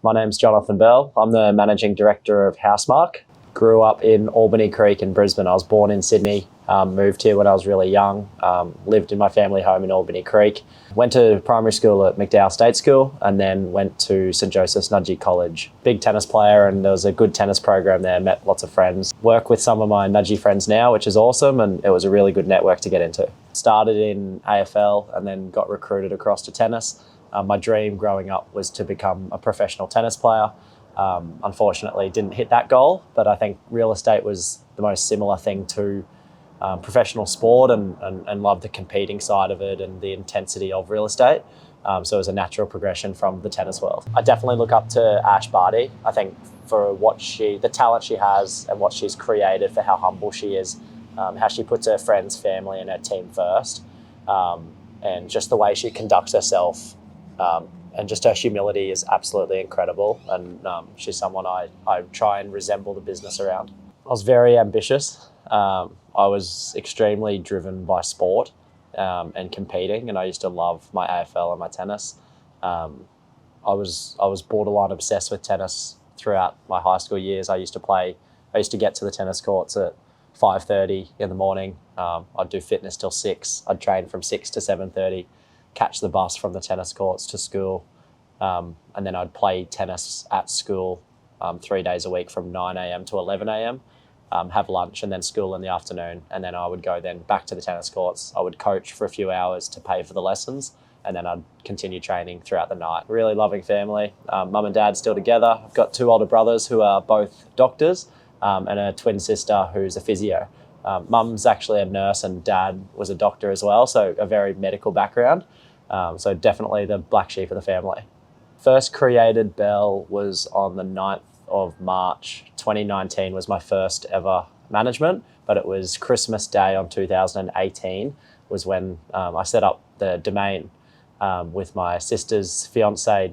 My name's Jonathan Bell. I'm the Managing Director of Housemark. Grew up in Albany Creek in Brisbane. I was born in Sydney, moved here when I was really young, lived in my family home in Albany Creek. Went to primary school at McDowell State School and then went to St Joseph's Nudgee College. Big tennis player, and there was a good tennis program there, met lots of friends. Work with some of my Nudgee friends now, which is awesome, and it was a really good network to get into. Started in AFL and then got recruited across to tennis. My dream growing up was to become a professional tennis player. Unfortunately, didn't hit that goal, but I think real estate was the most similar thing to professional sport and loved the competing side of it and the intensity of real estate. So it was a natural progression from the tennis world. I definitely look up to Ash Barty. I think for the talent she has and what she's created, for how humble she is, how she puts her friends, family and her team first, and just the way she conducts herself. And just her humility is absolutely incredible, and she's someone I try and resemble the business around. I was very ambitious. I was extremely driven by sport and competing, and I used to love my AFL and my tennis. I was borderline obsessed with tennis throughout my high school years. I used to get to the tennis courts at 5:30 in the morning. I'd do fitness till 6. I'd train from 6 to 7:30. Catch the bus from the tennis courts to school, and then I'd play tennis at school 3 days a week from 9 a.m. to 11 a.m, have lunch and then school in the afternoon, and then I would go then back to the tennis courts. I would coach for a few hours to pay for the lessons, and then I'd continue training throughout the night. Really loving family. Mum and dad still together. I've got 2 older brothers who are both doctors, and a twin sister who's a physio. Mum's actually a nurse and dad was a doctor as well, so a very medical background. So definitely the black sheep of the family. First created Bell was on the 9th of March 2019 was my first ever management, but it was Christmas Day on 2018 was when I set up the domain with my sister's fiance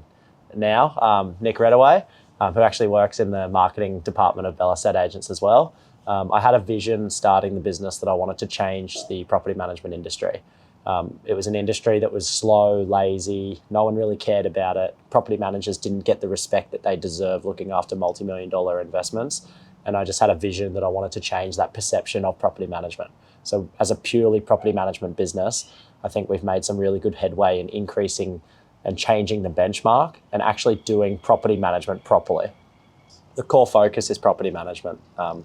now, Nick Redaway, who actually works in the marketing department of Bell Estate Agents as well. I had a vision starting the business that I wanted to change the property management industry. It was an industry that was slow, lazy, no one really cared about it. Property managers didn't get the respect that they deserve looking after multi-million-dollar investments. And I just had a vision that I wanted to change that perception of property management. So as a purely property management business, I think we've made some really good headway in increasing and changing the benchmark and actually doing property management properly. The core focus is property management.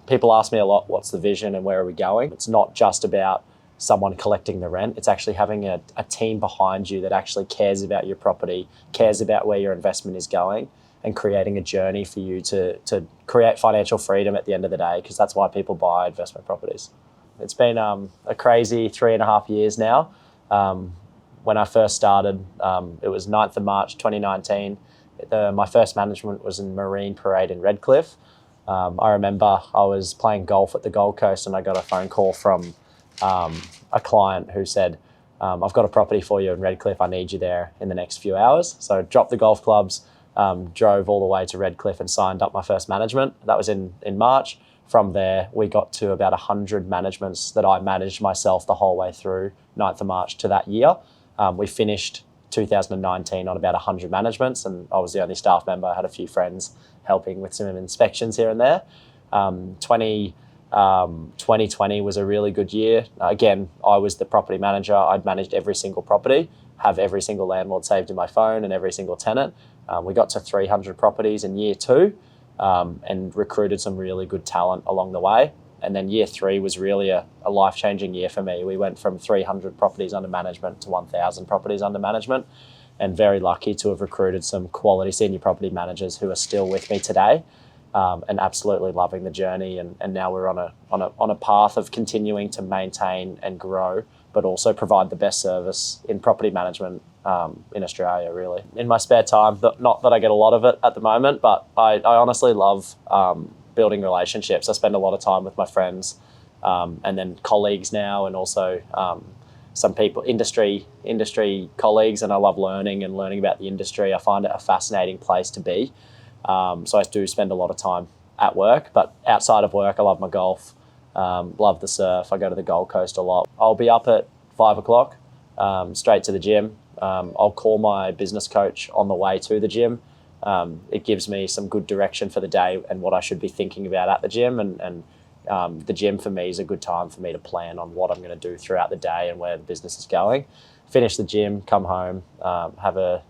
People ask me a lot, what's the vision and where are we going? It's not just about someone collecting the rent. It's actually having a team behind you that actually cares about your property, cares about where your investment is going, and creating a journey for you to create financial freedom at the end of the day, because that's why people buy investment properties. It's been a crazy 3.5 years now. When I first started, it was 9th of March 2019. My first management was in Marine Parade in Redcliffe. I remember I was playing golf at the Gold Coast and I got a phone call from a client who said, I've got a property for you in Redcliffe, I need you there in the next few hours. So I dropped the golf clubs, drove all the way to Redcliffe and signed up my first management. That was in March. From there, we got to about 100 managements that I managed myself the whole way through 9th of March to that year. We finished 2019 on about 100 managements, and I was the only staff member. I had a few friends helping with some inspections here and there. 2020 was a really good year. Again, I was the property manager. I'd managed every single property, have every single landlord saved in my phone and every single tenant. We got to 300 properties in year 2 and recruited some really good talent along the way. And then year 3 was really a life-changing year for me. We went from 300 properties under management to 1,000 properties under management, and very lucky to have recruited some quality senior property managers who are still with me today. And absolutely loving the journey, and now we're on a path of continuing to maintain and grow, but also provide the best service in property management in Australia, really. In my spare time, not that I get a lot of it at the moment, but I honestly love building relationships. I spend a lot of time with my friends and then colleagues now, and also some people, industry colleagues, and I love learning about the industry. I find it a fascinating place to be. So I do spend a lot of time at work, but outside of work, I love my golf, love the surf. I go to the Gold Coast a lot. I'll be up at 5 o'clock, straight to the gym. I'll call my business coach on the way to the gym. It gives me some good direction for the day and what I should be thinking about at the gym. And the gym for me is a good time for me to plan on what I'm going to do throughout the day and where the business is going. Finish the gym, come home, have a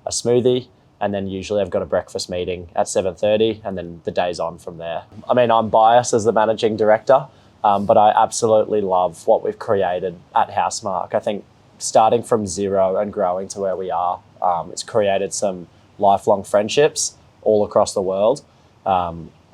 smoothie, and then usually I've got a breakfast meeting at 7:30, and then the day's on from there. I mean, I'm biased as the managing director, but I absolutely love what we've created at Housemark. I think starting from zero and growing to where we are, it's created some lifelong friendships all across the world.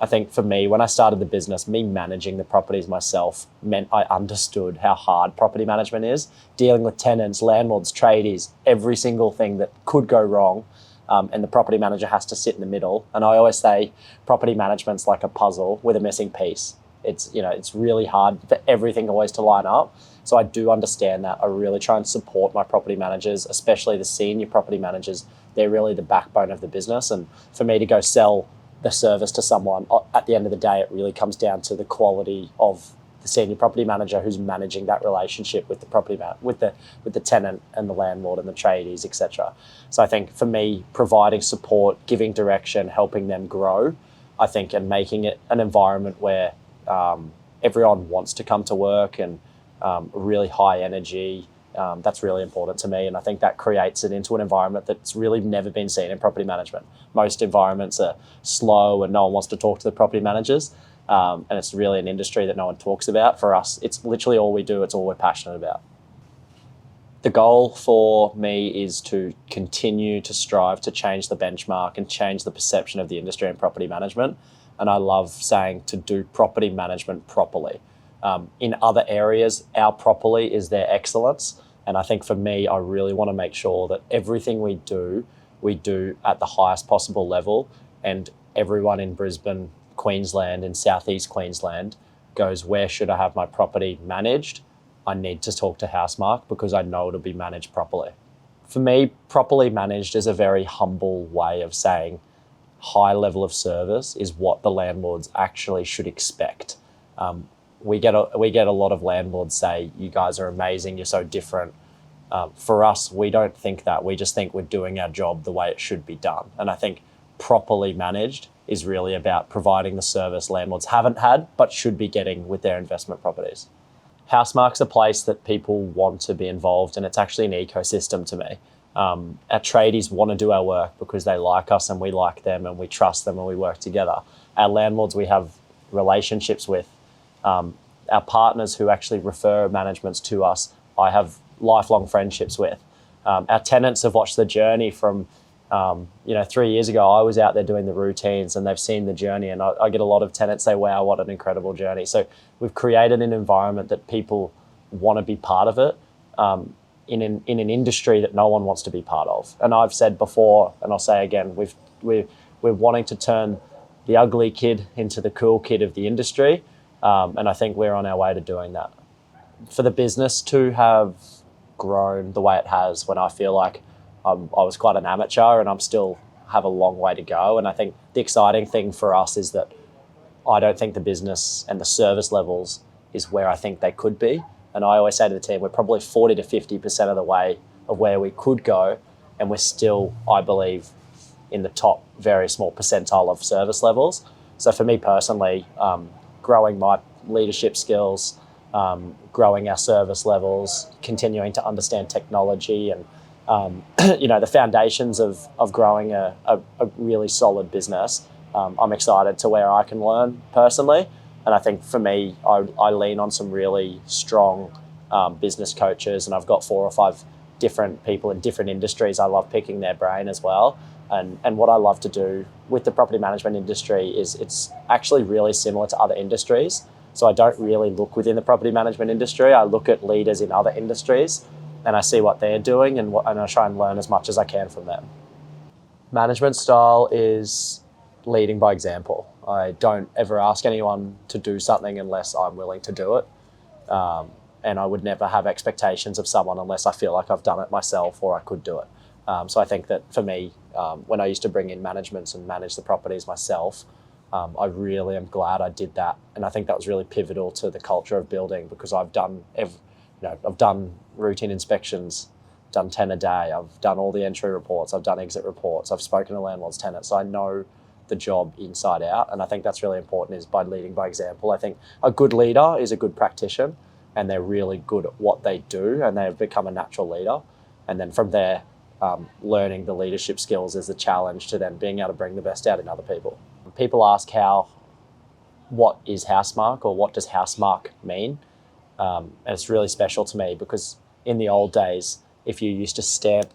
I think for me, when I started the business, me managing the properties myself meant I understood how hard property management is, dealing with tenants, landlords, tradies, every single thing that could go wrong. And the property manager has to sit in the middle. And I always say property management's like a puzzle with a missing piece. It's really hard for everything always to line up. So I do understand that. I really try and support my property managers, especially the senior property managers. They're really the backbone of the business. And for me to go sell the service to someone, at the end of the day, it really comes down to the quality of the senior property manager who's managing that relationship with the with the tenant and the landlord and the tradies, etc. So I think for me, providing support, giving direction, helping them grow, I think, and making it an environment where everyone wants to come to work and really high energy. That's really important to me, and I think that creates it into an environment that's really never been seen in property management. Most environments are slow and no one wants to talk to the property managers, and it's really an industry that no one talks about. For us, it's literally all we do, it's all we're passionate about. The goal for me is to continue to strive to change the benchmark and change the perception of the industry in property management, and I love saying to do property management properly. In other areas, our properly is their excellence. And I think for me, I really want to make sure that everything we do at the highest possible level. And everyone in Brisbane, Queensland, and Southeast Queensland goes, where should I have my property managed? I need to talk to Housemark because I know it'll be managed properly. For me, properly managed is a very humble way of saying high level of service is what the landlords actually should expect. We get a lot of landlords say, you guys are amazing, you're so different. For us, we don't think that. We just think we're doing our job the way it should be done. And I think properly managed is really about providing the service landlords haven't had but should be getting with their investment properties. Housemark's a place that people want to be involved, and it's actually an ecosystem to me. Our tradies want to do our work because they like us and we like them and we trust them and we work together. Our landlords we have relationships with. Our partners who actually refer managements to us, I have lifelong friendships with. Our tenants have watched the journey from, 3 years ago, I was out there doing the routines and they've seen the journey, and I get a lot of tenants say, wow, what an incredible journey. So we've created an environment that people want to be part of it in an industry that no one wants to be part of. And I've said before, and I'll say again, we're wanting to turn the ugly kid into the cool kid of the industry. And I think we're on our way to doing that. For the business to have grown the way it has, when I feel like I was quite an amateur and I'm still have a long way to go. And I think the exciting thing for us is that I don't think the business and the service levels is where I think they could be. And I always say to the team, we're probably 40 to 50% of the way of where we could go. And we're still, I believe, in the top very small percentile of service levels. So for me personally, growing my leadership skills, growing our service levels, continuing to understand technology and, the foundations of growing a really solid business. I'm excited to where I can learn personally. And I think for me, I lean on some really strong business coaches, and I've got 4 or 5 different people in different industries. I love picking their brain as well. And what I love to do with the property management industry is it's actually really similar to other industries. So I don't really look within the property management industry. I look at leaders in other industries and I see what they're doing and I try and learn as much as I can from them. Management style is leading by example. I don't ever ask anyone to do something unless I'm willing to do it. And I would never have expectations of someone unless I feel like I've done it myself or I could do it. So I think that for me, when I used to bring in managements and manage the properties myself, I really am glad I did that. And I think that was really pivotal to the culture of building because I've done routine inspections done 10 a day. I've done all the entry reports. I've done exit reports. I've spoken to landlords, tenants. So I know the job inside out. And I think that's really important, is by leading by example. I think a good leader is a good practitioner, and they're really good at what they do, and they've become a natural leader. And then from there, learning the leadership skills is the challenge to then being able to bring the best out in other people. People ask what is Housemark, or what does Housemark mean? And it's really special to me because in the old days, if you used to stamp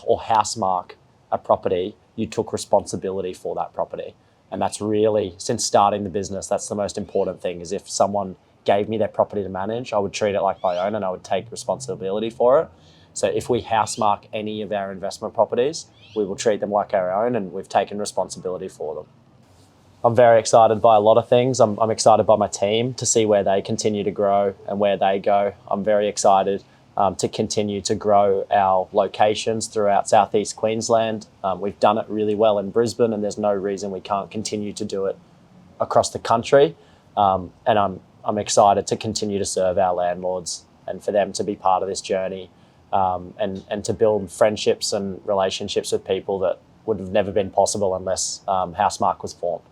or housemark a property, you took responsibility for that property. And that's really, since starting the business, that's the most important thing, is if someone gave me their property to manage, I would treat it like my own and I would take responsibility for it. So if we housemark any of our investment properties, we will treat them like our own, and we've taken responsibility for them. I'm very excited by a lot of things. I'm excited by my team to see where they continue to grow and where they go. I'm very excited to continue to grow our locations throughout Southeast Queensland. We've done it really well in Brisbane, and there's no reason we can't continue to do it across the country. And I'm excited to continue to serve our landlords and for them to be part of this journey, and to build friendships and relationships with people that would have never been possible unless Housemark was formed.